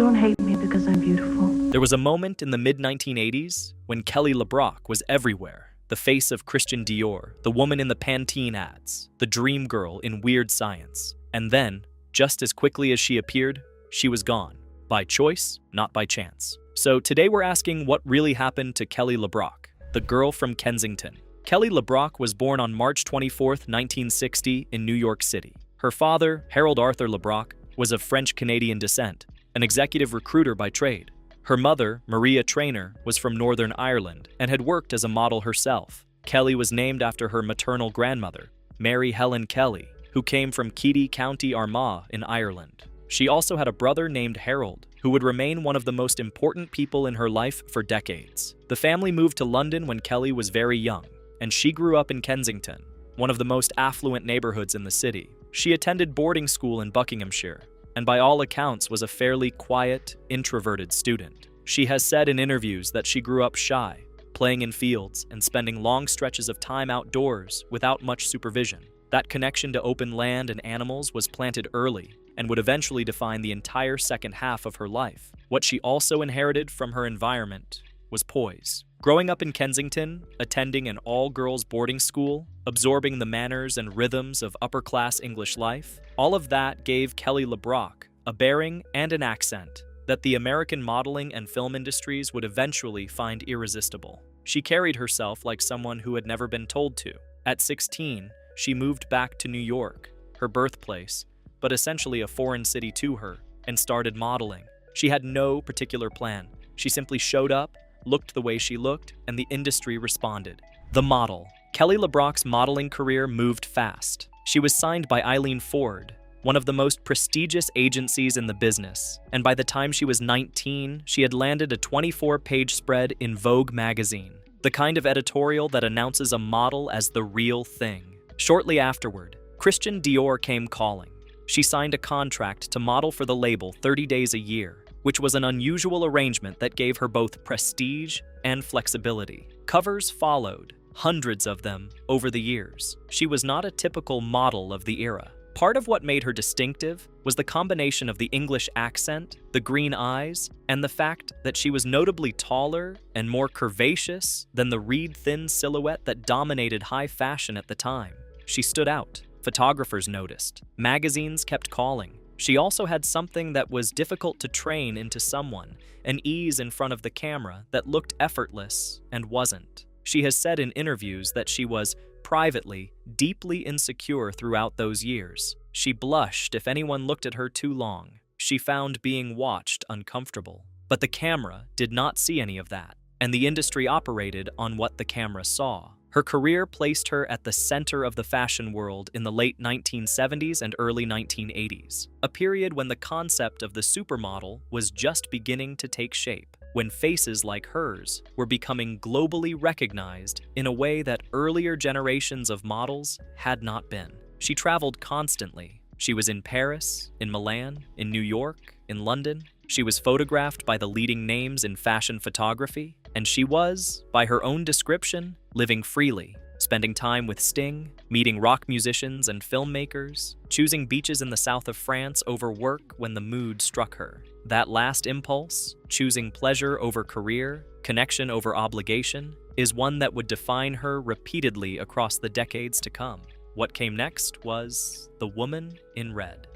Don't hate me because I'm beautiful. There was a moment in the mid-1980s when Kelly LeBrock was everywhere. The face of Christian Dior, the woman in the Pantene ads, the dream girl in Weird Science. And then, just as quickly as she appeared, she was gone. By choice, not by chance. So today we're asking what really happened to Kelly LeBrock, the girl from Kensington. Kelly LeBrock was born on March 24, 1960 in New York City. Her father, Harold Arthur LeBrock, was of French-Canadian descent, an executive recruiter by trade. Her mother, Maria Traynor, was from Northern Ireland and had worked as a model herself. Kelly was named after her maternal grandmother, Mary Helen Kelly, who came from Keady, County Armagh in Ireland. She also had a brother named Harold, who would remain one of the most important people in her life for decades. The family moved to London when Kelly was very young, and she grew up in Kensington, one of the most affluent neighborhoods in the city. She attended boarding school in Buckinghamshire, and by all accounts was a fairly quiet, introverted student. She has said in interviews that she grew up shy, playing in fields and spending long stretches of time outdoors without much supervision. That connection to open land and animals was planted early and would eventually define the entire second half of her life. What she also inherited from her environment was poise. Growing up in Kensington, attending an all-girls boarding school, absorbing the manners and rhythms of upper-class English life, all of that gave Kelly LeBrock a bearing and an accent that the American modeling and film industries would eventually find irresistible. She carried herself like someone who had never been told to. At 16, she moved back to New York, her birthplace, but essentially a foreign city to her, and started modeling. She had no particular plan. She simply showed up, looked the way she looked, and the industry responded. The model. Kelly LeBrock's modeling career moved fast. She was signed by Eileen Ford, one of the most prestigious agencies in the business, and by the time she was 19, she had landed a 24-page spread in Vogue magazine, the kind of editorial that announces a model as the real thing. Shortly afterward, Christian Dior came calling. She signed a contract to model for the label 30 days a year, which was an unusual arrangement that gave her both prestige and flexibility. Covers followed, hundreds of them, over the years. She was not a typical model of the era. Part of what made her distinctive was the combination of the English accent, the green eyes, and the fact that she was notably taller and more curvaceous than the reed-thin silhouette that dominated high fashion at the time. She stood out. Photographers noticed. Magazines kept calling. She also had something that was difficult to train into someone, an ease in front of the camera that looked effortless and wasn't. She has said in interviews that she was, privately, deeply insecure throughout those years. She blushed if anyone looked at her too long. She found being watched uncomfortable. But the camera did not see any of that, and the industry operated on what the camera saw. Her career placed her at the center of the fashion world in the late 1970s and early 1980s, a period when the concept of the supermodel was just beginning to take shape, when faces like hers were becoming globally recognized in a way that earlier generations of models had not been. She traveled constantly. She was in Paris, in Milan, in New York, in London. She was photographed by the leading names in fashion photography, and she was, by her own description, living freely, spending time with Sting, meeting rock musicians and filmmakers, choosing beaches in the south of France over work when the mood struck her. That last impulse, choosing pleasure over career, connection over obligation, is one that would define her repeatedly across the decades to come. What came next was The Woman in Red.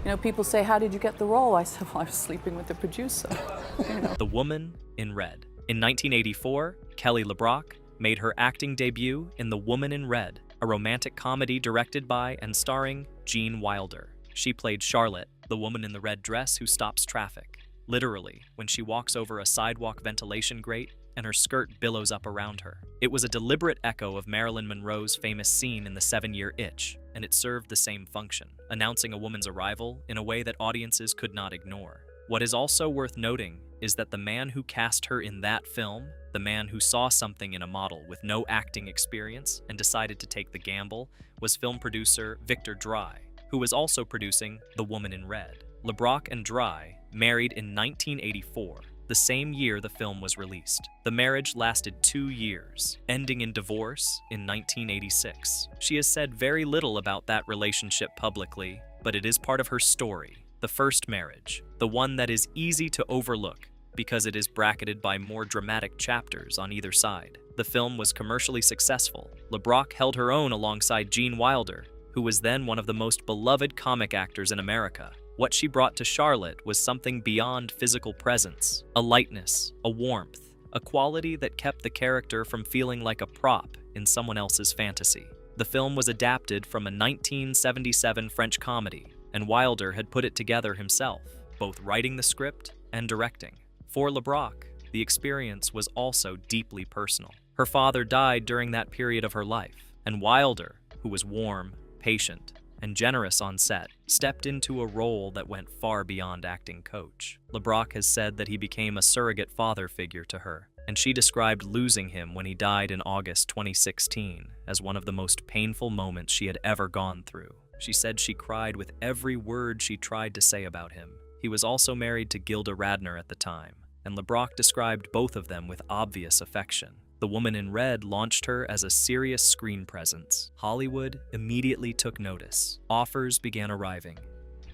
You know, people say, how did you get the role? I said, well, I was sleeping with the producer. The Woman in Red. In 1984, Kelly LeBrock made her acting debut in The Woman in Red, a romantic comedy directed by and starring Gene Wilder. She played Charlotte, the woman in the red dress who stops traffic, literally, when she walks over a sidewalk ventilation grate and her skirt billows up around her. It was a deliberate echo of Marilyn Monroe's famous scene in The 7-Year Itch, and it served the same function, announcing a woman's arrival in a way that audiences could not ignore. What is also worth noting is that the man who cast her in that film, the man who saw something in a model with no acting experience and decided to take the gamble, was film producer Victor Dry, who was also producing The Woman in Red. LeBrock and Dry married in 1984, the same year the film was released. The marriage lasted 2 years, ending in divorce in 1986. She has said very little about that relationship publicly, but it is part of her story. The First Marriage, the one that is easy to overlook because it is bracketed by more dramatic chapters on either side. The film was commercially successful. LeBrock held her own alongside Gene Wilder, who was then one of the most beloved comic actors in America. What she brought to Charlotte was something beyond physical presence, a lightness, a warmth, a quality that kept the character from feeling like a prop in someone else's fantasy. The film was adapted from a 1977 French comedy, and Wilder had put it together himself, both writing the script and directing. For LeBrock, the experience was also deeply personal. Her father died during that period of her life, and Wilder, who was warm, patient, and generous on set, stepped into a role that went far beyond acting coach. LeBrock has said that he became a surrogate father figure to her, and she described losing him when he died in August 2016 as one of the most painful moments she had ever gone through. She said she cried with every word she tried to say about him. He was also married to Gilda Radner at the time, and LeBrock described both of them with obvious affection. The Woman in Red launched her as a serious screen presence. Hollywood immediately took notice. Offers began arriving.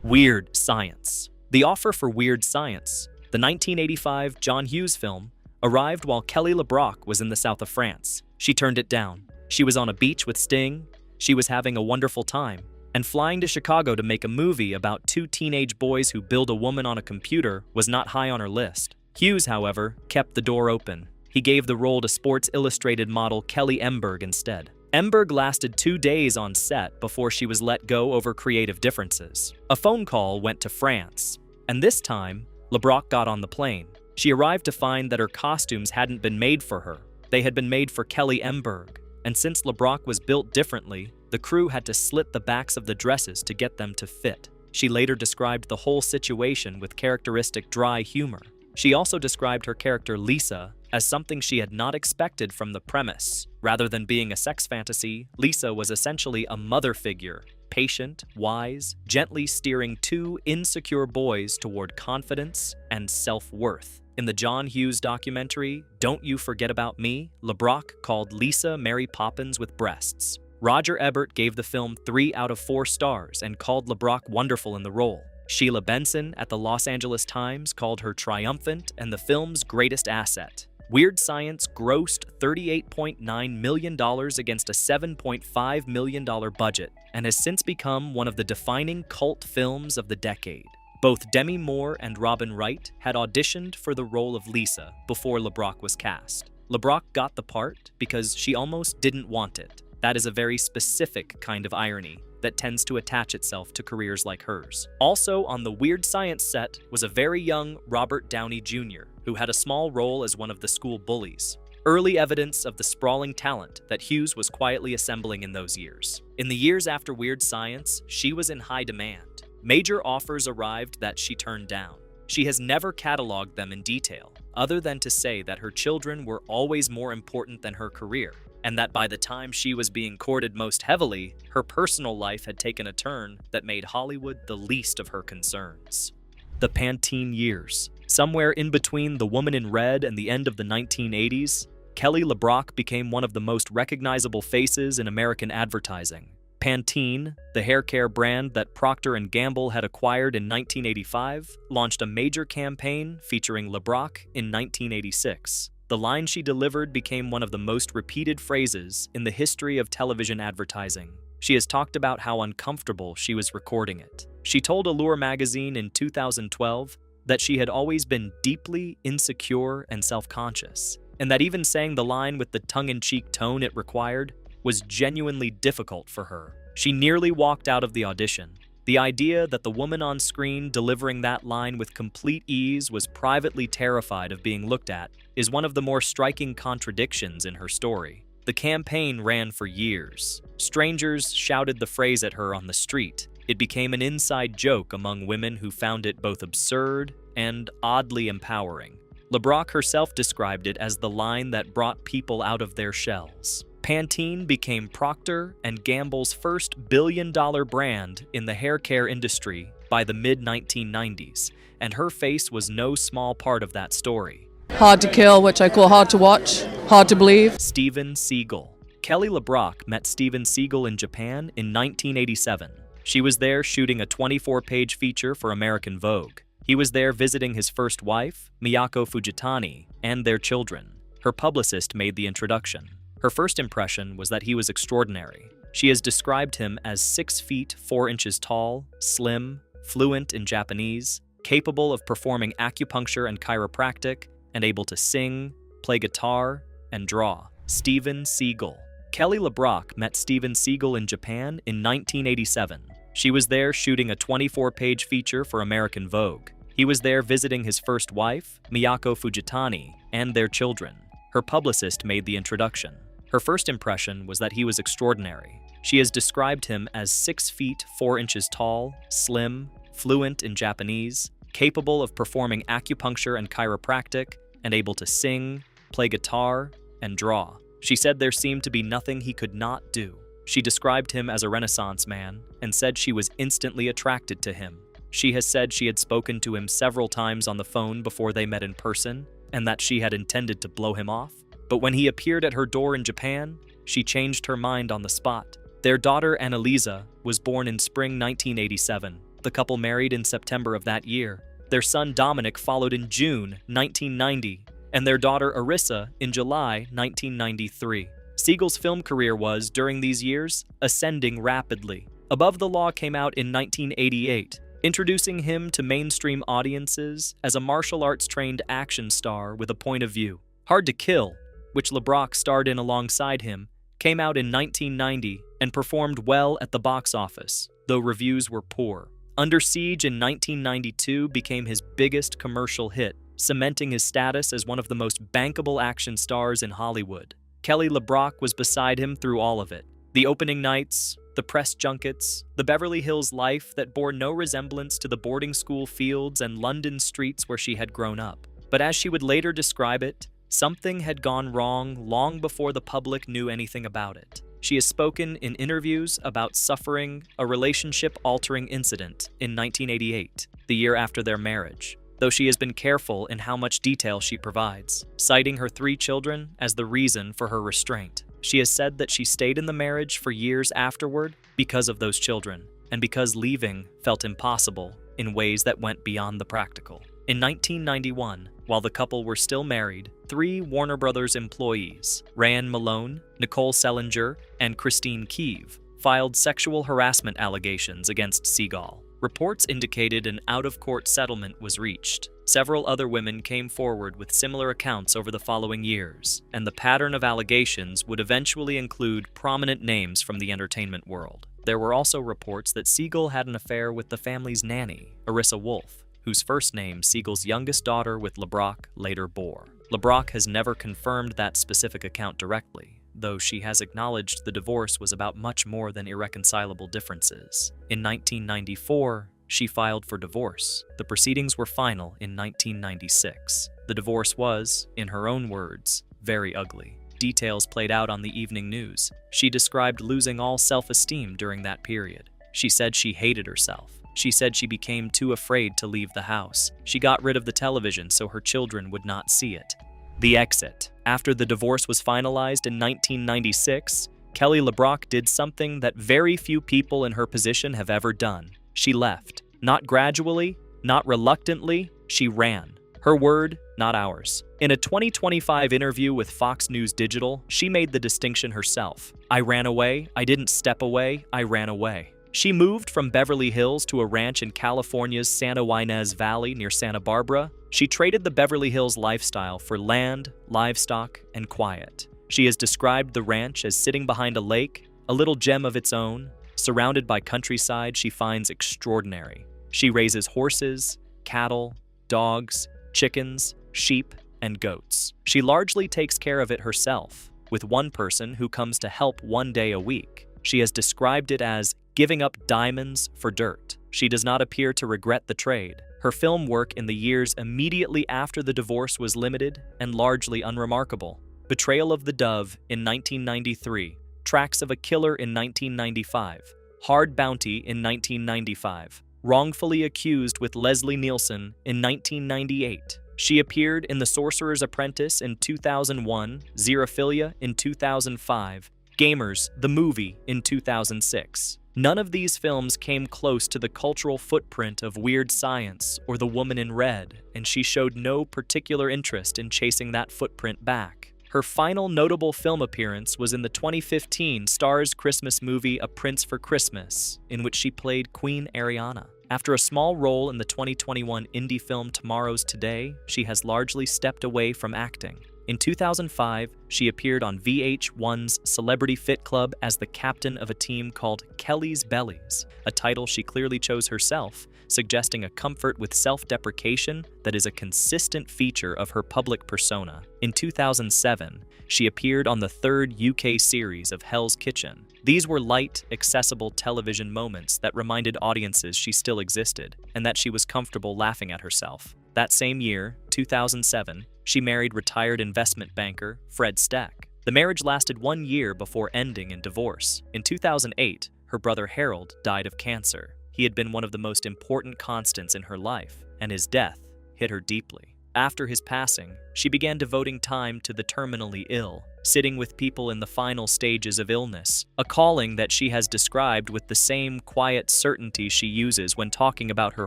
Weird Science. The offer for Weird Science, the 1985 John Hughes film, arrived while Kelly LeBrock was in the south of France. She turned it down. She was on a beach with Sting, she was having a wonderful time, and flying to Chicago to make a movie about two teenage boys who build a woman on a computer was not high on her list. Hughes, however, kept the door open. He gave the role to Sports Illustrated model Kelly Emberg instead. Emberg lasted 2 days on set before she was let go over creative differences. A phone call went to France, and this time, LeBrock got on the plane. She arrived to find that her costumes hadn't been made for her. They had been made for Kelly Emberg, and since LeBrock was built differently, the crew had to slit the backs of the dresses to get them to fit. She later described the whole situation with characteristic dry humor. She also described her character Lisa as something she had not expected from the premise. Rather than being a sex fantasy, Lisa was essentially a mother figure, patient, wise, gently steering two insecure boys toward confidence and self-worth. In the John Hughes documentary, Don't You Forget About Me, LeBrock called Lisa Mary Poppins with breasts. Roger Ebert gave the film 3 out of 4 stars and called LeBrock wonderful in the role. Sheila Benson at the Los Angeles Times called her triumphant and the film's greatest asset. Weird Science grossed $38.9 million against a $7.5 million budget and has since become one of the defining cult films of the decade. Both Demi Moore and Robin Wright had auditioned for the role of Lisa before LeBrock was cast. LeBrock got the part because she almost didn't want it. That is a very specific kind of irony that tends to attach itself to careers like hers. Also on the Weird Science set was a very young Robert Downey Jr., who had a small role as one of the school bullies. Early evidence of the sprawling talent that Hughes was quietly assembling in those years. In the years after Weird Science, she was in high demand. Major offers arrived that she turned down. She has never cataloged them in detail, other than to say that her children were always more important than her career, and that by the time she was being courted most heavily, her personal life had taken a turn that made Hollywood the least of her concerns. The Pantene years. Somewhere in between The Woman in Red and the end of the 1980s, Kelly LeBrock became one of the most recognizable faces in American advertising. Pantene, the hair care brand that Procter & Gamble had acquired in 1985, launched a major campaign featuring LeBrock in 1986. The line she delivered became one of the most repeated phrases in the history of television advertising. She has talked about how uncomfortable she was recording it. She told Allure magazine in 2012 that she had always been deeply insecure and self-conscious, and that even saying the line with the tongue-in-cheek tone it required was genuinely difficult for her. She nearly walked out of the audition. The idea that the woman on screen delivering that line with complete ease was privately terrified of being looked at is one of the more striking contradictions in her story. The campaign ran for years. Strangers shouted the phrase at her on the street. It became an inside joke among women who found it both absurd and oddly empowering. LeBrock herself described it as the line that brought people out of their shells. Pantene became Procter & Gamble's first billion-dollar brand in the hair care industry by the mid-1990s, and her face was no small part of that story. Hard to kill, which I call hard to watch, hard to believe. Steven Seagal. Kelly LeBrock met Steven Seagal in Japan in 1987. She was there shooting a 24-page feature for American Vogue. He was there visiting his first wife, Miyako Fujitani, and their children. Her publicist made the introduction. Her first impression was that he was extraordinary. She has described him as 6 feet 4 inches tall, slim, fluent in Japanese, capable of performing acupuncture and chiropractic, and able to sing, play guitar, and draw. Steven Seagal. Kelly LeBrock met Steven Seagal in Japan in 1987. She was there shooting a 24-page feature for American Vogue. He was there visiting his first wife, Miyako Fujitani, and their children. Her publicist made the introduction. Her first impression was that he was extraordinary. She has described him as 6 feet 4 inches tall, slim, fluent in Japanese, capable of performing acupuncture and chiropractic, and able to sing, play guitar, and draw. She said there seemed to be nothing he could not do. She described him as a Renaissance man and said she was instantly attracted to him. She has said she had spoken to him several times on the phone before they met in person, and that she had intended to blow him off. But when he appeared at her door in Japan, she changed her mind on the spot. Their daughter Annalisa was born in spring 1987. The couple married in September of that year. Their son Dominic followed in June 1990, and their daughter Arissa in July 1993. Seagal's film career was, during these years, ascending rapidly. Above the Law came out in 1988, introducing him to mainstream audiences as a martial arts-trained action star with a point of view. Hard to Kill, which LeBrock starred in alongside him, came out in 1990 and performed well at the box office, though reviews were poor. Under Siege in 1992 became his biggest commercial hit, cementing his status as one of the most bankable action stars in Hollywood. Kelly LeBrock was beside him through all of it. The opening nights, the press junkets, the Beverly Hills life that bore no resemblance to the boarding school fields and London streets where she had grown up. But as she would later describe it, something had gone wrong long before the public knew anything about it. She has spoken in interviews about suffering a relationship-altering incident in 1988, the year after their marriage, though she has been careful in how much detail she provides, citing her 3 children as the reason for her restraint. She has said that she stayed in the marriage for years afterward because of those children, and because leaving felt impossible in ways that went beyond the practical. In 1991, while the couple were still married, 3 Warner Brothers employees, Ryan Malone, Nicole Sellinger, and Christine Keeve, filed sexual harassment allegations against Seagal. Reports indicated an out-of-court settlement was reached. Several other women came forward with similar accounts over the following years, and the pattern of allegations would eventually include prominent names from the entertainment world. There were also reports that Seagal had an affair with the family's nanny, Arissa Wolfe, whose first name Seagal's youngest daughter with LeBrock later bore. LeBrock has never confirmed that specific account directly, though she has acknowledged the divorce was about much more than irreconcilable differences. In 1994, she filed for divorce. The proceedings were final in 1996. The divorce was, in her own words, very ugly. Details played out on the evening news. She described losing all self-esteem during that period. She said she hated herself. She said she became too afraid to leave the house. She got rid of the television so her children would not see it. The exit. After the divorce was finalized in 1996, Kelly LeBrock did something that very few people in her position have ever done. She left. Not gradually, not reluctantly, she ran. Her word, not ours. In a 2025 interview with Fox News Digital, she made the distinction herself. I ran away, I didn't step away, I ran away. She moved from Beverly Hills to a ranch in California's Santa Ynez Valley near Santa Barbara. She traded the Beverly Hills lifestyle for land, livestock, and quiet. She has described the ranch as sitting behind a lake, a little gem of its own, surrounded by countryside she finds extraordinary. She raises horses, cattle, dogs, chickens, sheep, and goats. She largely takes care of it herself, with one person who comes to help one day a week. She has described it as giving up diamonds for dirt. She does not appear to regret the trade. Her film work in the years immediately after the divorce was limited and largely unremarkable. Betrayal of the Dove in 1993, Tracks of a Killer in 1995, Hard Bounty in 1995, Wrongfully Accused with Leslie Nielsen in 1998. She appeared in The Sorcerer's Apprentice in 2001, Xerophilia in 2005, Gamers, the movie in 2006. None of these films came close to the cultural footprint of Weird Science or The Woman in Red, and she showed no particular interest in chasing that footprint back. Her final notable film appearance was in the 2015 Starz Christmas movie A Prince for Christmas, in which she played Queen Ariana. After a small role in the 2021 indie film Tomorrow's Today, she has largely stepped away from acting. In 2005, she appeared on VH1's Celebrity Fit Club as the captain of a team called Kelly's Bellies, a title she clearly chose herself, suggesting a comfort with self-deprecation that is a consistent feature of her public persona. In 2007, she appeared on the third UK series of Hell's Kitchen. These were light, accessible television moments that reminded audiences she still existed and that she was comfortable laughing at herself. That same year, 2007, she married retired investment banker Fred Steck. The marriage lasted 1 year before ending in divorce. In 2008, her brother Harold died of cancer. He had been one of the most important constants in her life, and his death hit her deeply. After his passing, she began devoting time to the terminally ill, sitting with people in the final stages of illness, a calling that she has described with the same quiet certainty she uses when talking about her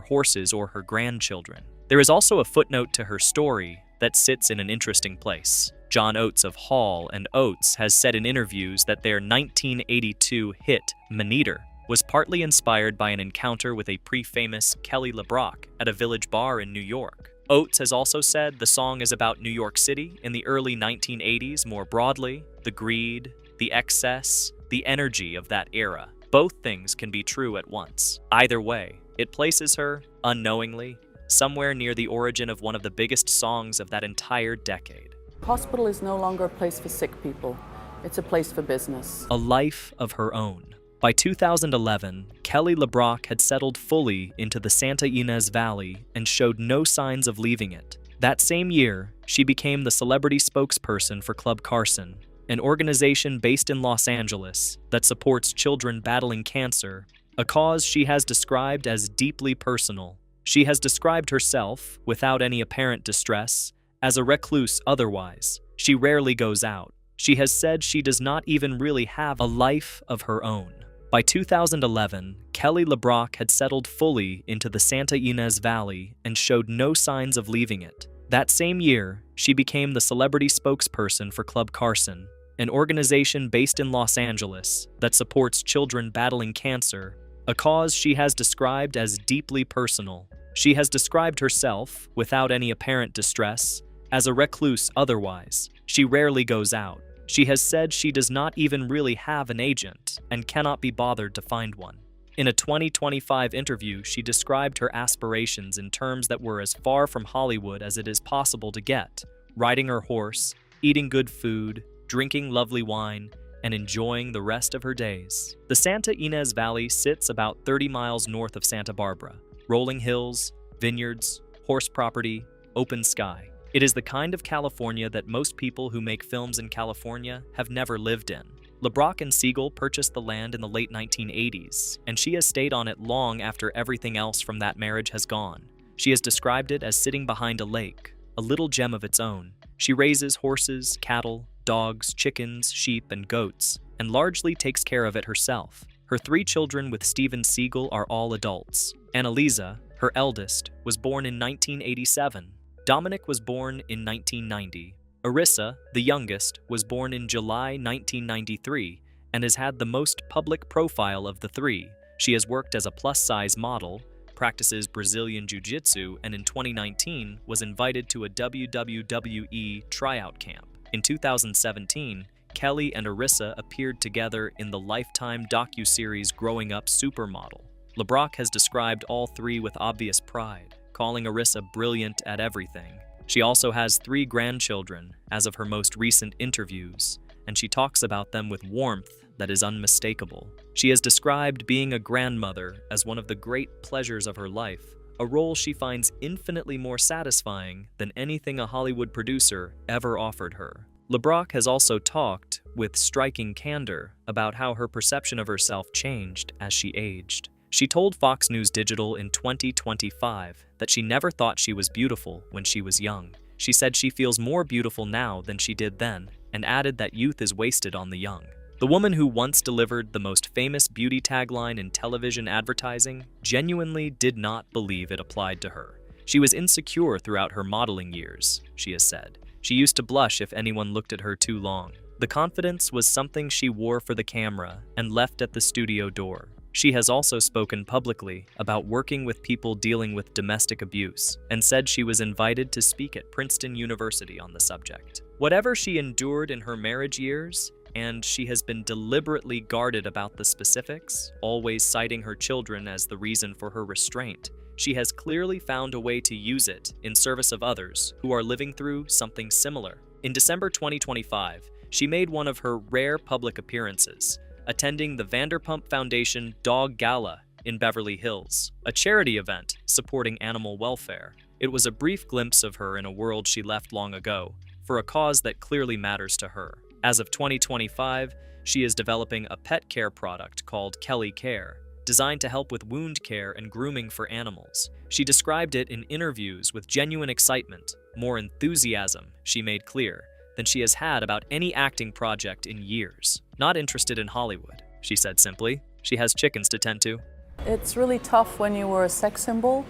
horses or her grandchildren. There is also a footnote to her story that sits in an interesting place. John Oates of Hall & Oates has said in interviews that their 1982 hit, Maneater, was partly inspired by an encounter with a pre-famous Kelly LeBrock at a village bar in New York. Oates has also said the song is about New York City in the early 1980s more broadly, the greed, the excess, the energy of that era. Both things can be true at once. Either way, it places her, unknowingly, somewhere near the origin of one of the biggest songs of that entire decade. Hospital is no longer a place for sick people. It's a place for business. A life of her own. By 2011, Kelly LeBrock had settled fully into the Santa Ynez Valley and showed no signs of leaving it. That same year, she became the celebrity spokesperson for Club Carson, an organization based in Los Angeles that supports children battling cancer, a cause she has described as deeply personal. She has described herself, without any apparent distress, as a recluse otherwise. She rarely goes out. She has said she does not even really have a life of her own. By 2011, Kelly LeBrock had settled fully into the Santa Ynez Valley and showed no signs of leaving it. That same year, she became the celebrity spokesperson for Club Carson, an organization based in Los Angeles that supports children battling cancer, a cause she has described as deeply personal. She has described herself, without any apparent distress, as a recluse otherwise. She rarely goes out. She has said she does not even really have an agent and cannot be bothered to find one. In a 2025 interview, she described her aspirations in terms that were as far from Hollywood as it is possible to get: riding her horse, eating good food, drinking lovely wine, and enjoying the rest of her days. The Santa Ynez Valley sits about 30 miles north of Santa Barbara. Rolling hills, vineyards, horse property, open sky. It is the kind of California that most people who make films in California have never lived in. LeBrock and Seagal purchased the land in the late 1980s, and she has stayed on it long after everything else from that marriage has gone. She has described it as sitting behind a lake, a little gem of its own. She raises horses, cattle, dogs, chickens, sheep, and goats, and largely takes care of it herself. Her 3 children with Steven Seagal are all adults. Annalisa, her eldest, was born in 1987. Dominic was born in 1990. Arissa, the youngest, was born in July 1993 and has had the most public profile of the 3. She has worked as a plus-size model, practices Brazilian Jiu-Jitsu, and in 2019 was invited to a WWE tryout camp. In 2017, Kelly and Arissa appeared together in the Lifetime docuseries Growing Up Supermodel. LeBrock has described all 3 with obvious pride, calling Arissa brilliant at everything. She also has 3 grandchildren as of her most recent interviews, and she talks about them with warmth that is unmistakable. She has described being a grandmother as one of the great pleasures of her life, a role she finds infinitely more satisfying than anything a Hollywood producer ever offered her. LeBrock has also talked, with striking candor, about how her perception of herself changed as she aged. She told Fox News Digital in 2025 that she never thought she was beautiful when she was young. She said she feels more beautiful now than she did then, and added that youth is wasted on the young. The woman who once delivered the most famous beauty tagline in television advertising genuinely did not believe it applied to her. She was insecure throughout her modeling years, she has said. She used to blush if anyone looked at her too long. The confidence was something she wore for the camera and left at the studio door. She has also spoken publicly about working with people dealing with domestic abuse and said she was invited to speak at Princeton University on the subject. Whatever she endured in her marriage years, and she has been deliberately guarded about the specifics, always citing her children as the reason for her restraint, she has clearly found a way to use it in service of others who are living through something similar. In December 2025, she made one of her rare public appearances, attending the Vanderpump Foundation Dog Gala in Beverly Hills, a charity event supporting animal welfare. It was a brief glimpse of her in a world she left long ago, for a cause that clearly matters to her. As of 2025, she is developing a pet care product called Kelly Care, designed to help with wound care and grooming for animals. She described it in interviews with genuine excitement, more enthusiasm, she made clear, than she has had about any acting project in years. Not interested in Hollywood, she said simply. She has chickens to tend to. It's really tough when you were a sex symbol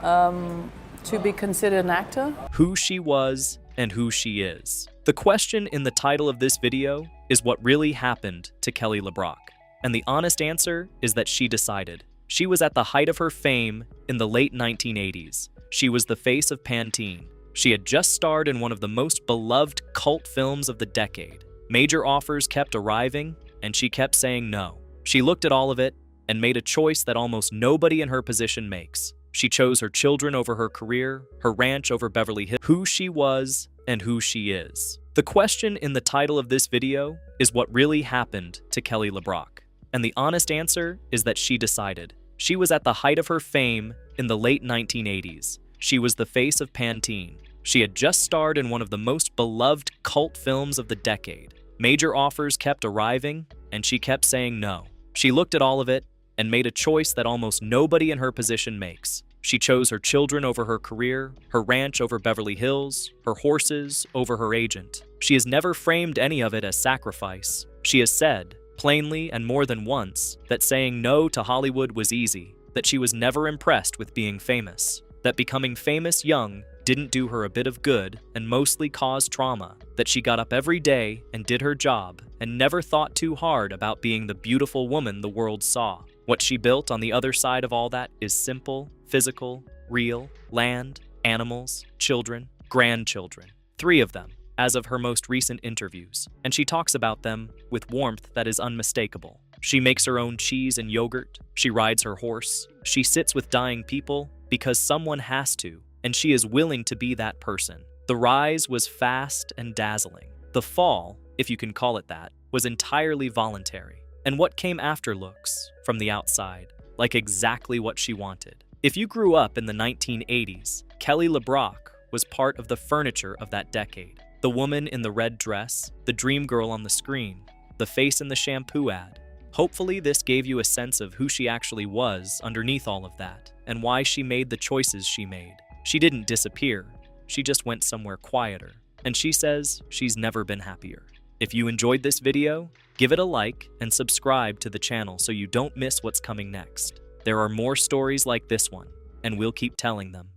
to be considered an actor. Who she was and who she is. The question in the title of this video is what really happened to Kelly LeBrock. And the honest answer is that she decided. She was at the height of her fame in the late 1980s. She was the face of Pantene. She had just starred in one of the most beloved cult films of the decade. Major offers kept arriving, and she kept saying no. She looked at all of it and made a choice that almost nobody in her position makes. She chose her children over her career, her ranch over Beverly Hills, who she was and who she is. The question in the title of this video is what really happened to Kelly LeBrock. And the honest answer is that she decided. She was at the height of her fame in the late 1980s. She was the face of Pantene. She had just starred in one of the most beloved cult films of the decade. Major offers kept arriving, and she kept saying no. She looked at all of it and made a choice that almost nobody in her position makes. She chose her children over her career, her ranch over Beverly Hills, her horses over her agent. She has never framed any of it as sacrifice. She has said, plainly and more than once, that saying no to Hollywood was easy, that she was never impressed with being famous, that becoming famous young didn't do her a bit of good and mostly caused trauma, that she got up every day and did her job and never thought too hard about being the beautiful woman the world saw. What she built on the other side of all that is simple, physical, real, land, animals, children, grandchildren. 3 of them, as of her most recent interviews, and she talks about them with warmth that is unmistakable. She makes her own cheese and yogurt, she rides her horse, she sits with dying people because someone has to, and she is willing to be that person. The rise was fast and dazzling. The fall, if you can call it that, was entirely voluntary. And what came after looks, from the outside, like exactly what she wanted. If you grew up in the 1980s, Kelly LeBrock was part of the furniture of that decade. The woman in the red dress, the dream girl on the screen, the face in the shampoo ad. Hopefully this gave you a sense of who she actually was underneath all of that, and why she made the choices she made. She didn't disappear, she just went somewhere quieter. And she says she's never been happier. If you enjoyed this video, give it a like and subscribe to the channel so you don't miss what's coming next. There are more stories like this one, and we'll keep telling them.